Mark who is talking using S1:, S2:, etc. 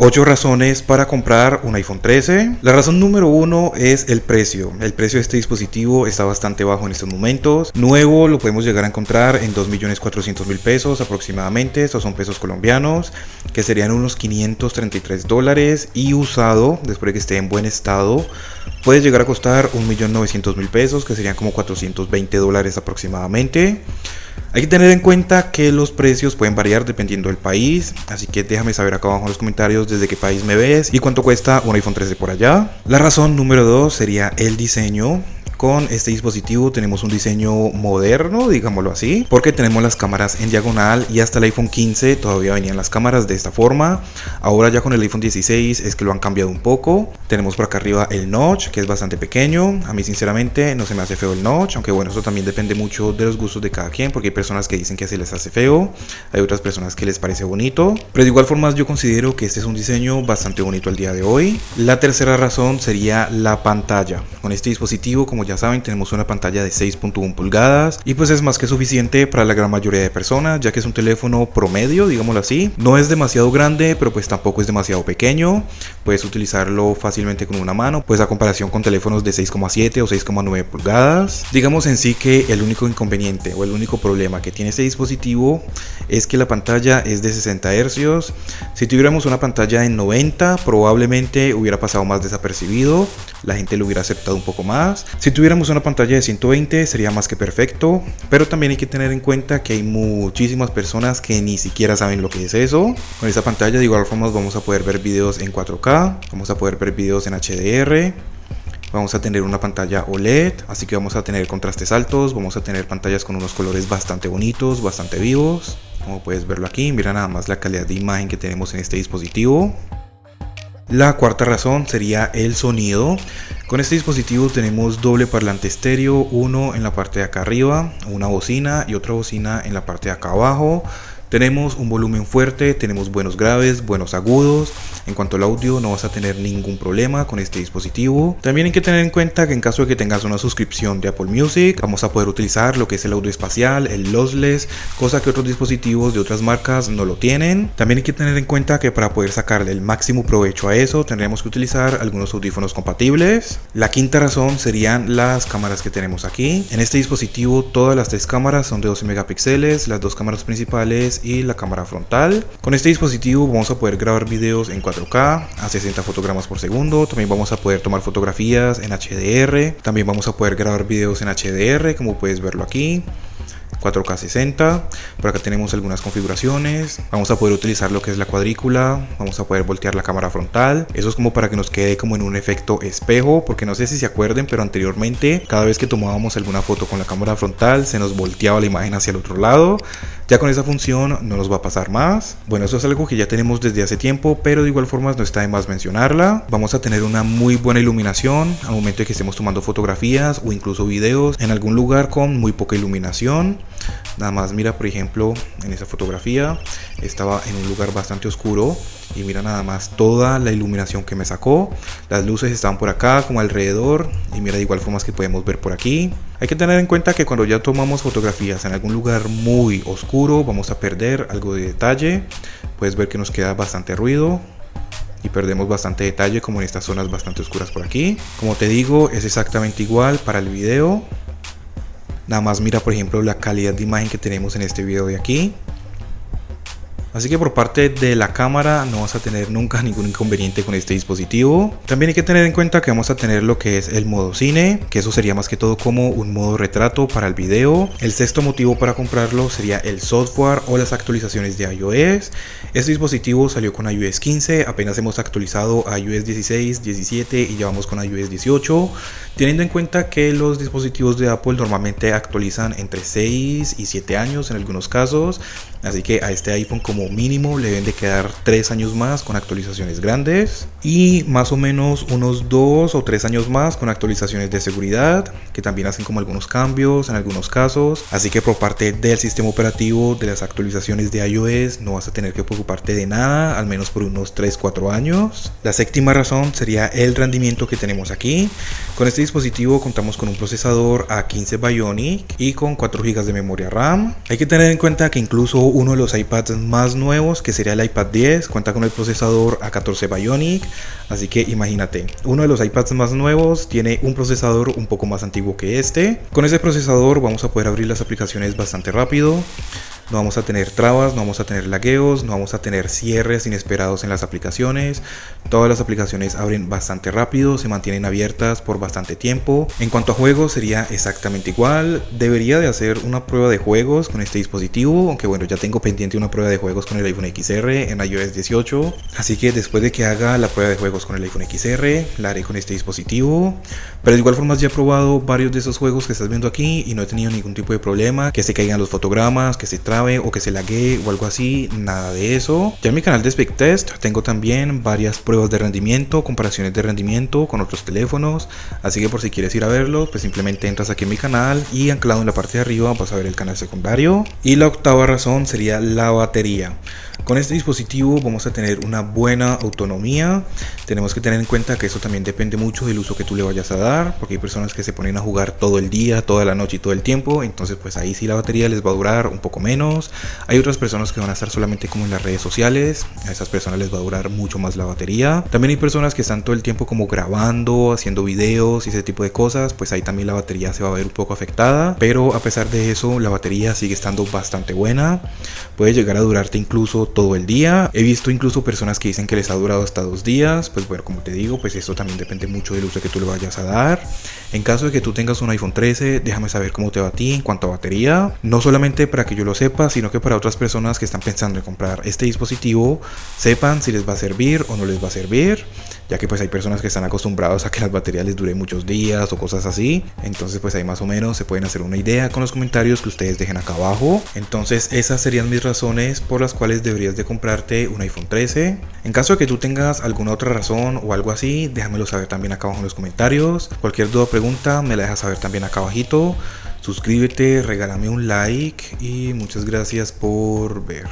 S1: 8 razones para comprar un iPhone 13. La razón número 1 es el precio. El precio de este dispositivo está bastante bajo en estos momentos. Nuevo lo podemos llegar a encontrar en 2.400.000 pesos aproximadamente. Estos son pesos colombianos, que serían unos $533. Y usado, después de que esté en buen estado, puede llegar a costar 1.900.000 pesos, que serían como $420 aproximadamente. Hay que tener en cuenta que los precios pueden variar dependiendo del país, así que déjame saber acá abajo en los comentarios desde qué país me ves y cuánto cuesta un iPhone 13 por allá. La razón número 2 sería el diseño. Con este dispositivo tenemos un diseño moderno, digámoslo así, porque tenemos las cámaras en diagonal y hasta el iPhone 15 todavía venían las cámaras de esta forma. Ahora ya con el iPhone 16 es que lo han cambiado un poco. Tenemos por acá arriba el notch, que es bastante pequeño. A mí sinceramente no se me hace feo el notch, aunque bueno, eso también depende mucho de los gustos de cada quien, porque hay personas que dicen que se les hace feo, hay otras personas que les parece bonito, pero de igual forma yo considero que este es un diseño bastante bonito al día de hoy. La tercera razón sería la pantalla. Con este dispositivo, como ya saben, tenemos una pantalla de 6.1 pulgadas y pues es más que suficiente para la gran mayoría de personas, ya que es un teléfono promedio, digámoslo así. No es demasiado grande, pero pues tampoco es demasiado pequeño. Puedes utilizarlo fácilmente con una mano, pues a comparación con teléfonos de 6,7 o 6,9 pulgadas. Digamos en sí que el único inconveniente o el único problema que tiene este dispositivo es que la pantalla es de 60 Hz. Si tuviéramos una pantalla en 90, probablemente hubiera pasado más desapercibido, la gente lo hubiera aceptado un poco más. Si tuviéramos una pantalla de 120 sería más que perfecto, pero también hay que tener en cuenta que hay muchísimas personas que ni siquiera saben lo que es eso. Con esta pantalla de igual forma vamos a poder ver videos en 4K, vamos a poder ver videos en HDR. Vamos a tener una pantalla OLED, así que vamos a tener contrastes altos, vamos a tener pantallas con unos colores bastante bonitos, bastante vivos. Como puedes verlo aquí, mira nada más la calidad de imagen que tenemos en este dispositivo. La cuarta razón sería el sonido. Con este dispositivo tenemos doble parlante estéreo, uno en la parte de acá arriba, una bocina y otra bocina en la parte de acá abajo. Tenemos un volumen fuerte, tenemos buenos graves, buenos agudos. En cuanto al audio no vas a tener ningún problema con este dispositivo. También hay que tener en cuenta que en caso de que tengas una suscripción de Apple Music, vamos a poder utilizar lo que es el audio espacial, el lossless, cosa que otros dispositivos de otras marcas no lo tienen. También hay que tener en cuenta que para poder sacarle el máximo provecho a eso tendríamos que utilizar algunos audífonos compatibles. La quinta razón serían las cámaras que tenemos aquí. En este dispositivo todas las 3 cámaras son de 12 megapíxeles, las 2 cámaras principales y la cámara frontal. Con este dispositivo vamos a poder grabar videos en 4K a 60 fotogramas por segundo. También vamos a poder tomar fotografías en HDR. También vamos a poder grabar videos en HDR, como puedes verlo aquí. 4K 60. Por acá tenemos algunas configuraciones. Vamos a poder utilizar lo que es la cuadrícula. Vamos a poder voltear la cámara frontal. Eso es como para que nos quede como en un efecto espejo, porque no sé si se acuerden, pero anteriormente cada vez que tomábamos alguna foto con la cámara frontal se nos volteaba la imagen hacia el otro lado. Ya con esa función no nos va a pasar más. Bueno, eso es algo que ya tenemos desde hace tiempo, pero de igual forma no está de más mencionarla. Vamos a tener una muy buena iluminación al momento de que estemos tomando fotografías o incluso videos en algún lugar con muy poca iluminación. Nada más mira, por ejemplo, en esa fotografía estaba en un lugar bastante oscuro y mira nada más toda la iluminación que me sacó. Las luces estaban por acá como alrededor y mira de igual forma que podemos ver por aquí. Hay que tener en cuenta que cuando ya tomamos fotografías en algún lugar muy oscuro vamos a perder algo de detalle. Puedes ver que nos queda bastante ruido y perdemos bastante detalle, como en estas zonas bastante oscuras por aquí. Como te digo, es exactamente igual para el video. Nada más mira, por ejemplo, la calidad de imagen que tenemos en este video de aquí. Así que por parte de la cámara no vas a tener nunca ningún inconveniente con este dispositivo. También hay que tener en cuenta que vamos a tener lo que es el modo cine, que eso sería más que todo como un modo retrato para el video. El sexto motivo para comprarlo sería el software o las actualizaciones de iOS. Este dispositivo salió con iOS 15, apenas hemos actualizado a iOS 16, 17 y ya vamos con iOS 18. Teniendo en cuenta que los dispositivos de Apple normalmente actualizan entre 6 y 7 años en algunos casos. Así que a este iPhone como mínimo le deben de quedar 3 años más con actualizaciones grandes y más o menos unos 2 o 3 años más con actualizaciones de seguridad, que también hacen como algunos cambios en algunos casos. Así que por parte del sistema operativo, de las actualizaciones de iOS, no vas a tener que preocuparte de nada, al menos por unos 3-4 años. La séptima razón sería el rendimiento que tenemos aquí. Con este dispositivo contamos con un procesador A15 Bionic y con 4 GB de memoria RAM. Hay que tener en cuenta que incluso uno de los iPads más nuevos, que sería el iPad 10, cuenta con el procesador A14 Bionic, así que imagínate, uno de los iPads más nuevos tiene un procesador un poco más antiguo que este. Con ese procesador vamos a poder abrir las aplicaciones bastante rápido. No vamos a tener trabas, no vamos a tener lagueos, no vamos a tener cierres inesperados en las aplicaciones. Todas las aplicaciones abren bastante rápido, se mantienen abiertas por bastante tiempo. En cuanto a juegos sería exactamente igual. Debería de hacer una prueba de juegos con este dispositivo, aunque bueno, ya tengo pendiente una prueba de juegos con el iPhone XR en iOS 18. Así que después de que haga la prueba de juegos con el iPhone XR, la haré con este dispositivo. Pero de igual forma ya he probado varios de esos juegos que estás viendo aquí y no he tenido ningún tipo de problema, que se caigan los fotogramas, que se trabe o que se laguee o algo así, nada de eso. Ya en mi canal de SpecTest tengo también varias pruebas de rendimiento, comparaciones de rendimiento con otros teléfonos, así que por si quieres ir a verlo, pues simplemente entras aquí en mi canal y anclado en la parte de arriba vas a ver el canal secundario. Y la octava razón sería la batería. Con este dispositivo vamos a tener una buena autonomía. Tenemos que tener en cuenta que eso también depende mucho del uso que tú le vayas a dar, porque hay personas que se ponen a jugar todo el día, toda la noche y todo el tiempo, entonces pues ahí sí la batería les va a durar un poco menos. Hay otras personas que van a estar solamente como en las redes sociales, a esas personas les va a durar mucho más la batería. También hay personas que están todo el tiempo como grabando, haciendo videos y ese tipo de cosas, pues ahí también la batería se va a ver un poco afectada, pero a pesar de eso la batería sigue estando bastante buena. Puede llegar a durarte incluso todo el día. He visto incluso personas que dicen que les ha durado hasta 2 días. Pues bueno, como te digo, pues esto también depende mucho del uso que tú le vayas a dar. En caso de que tú tengas un iPhone 13, déjame saber cómo te va a ti en cuanto a batería. No solamente para que yo lo sepa, sino que para otras personas que están pensando en comprar este dispositivo, sepan si les va a servir o no les va a servir, ya que pues hay personas que están acostumbrados a que las baterías les duren muchos días o cosas así. Entonces pues ahí más o menos se pueden hacer una idea con los comentarios que ustedes dejen acá abajo. Entonces esas serían mis razones por las cuales deberías de comprarte un iPhone 13. En caso de que tú tengas alguna otra razón o algo así, déjamelo saber también acá abajo en los comentarios. Cualquier duda o pregunta me la dejas saber también acá abajito. Suscríbete, regálame un like y muchas gracias por ver.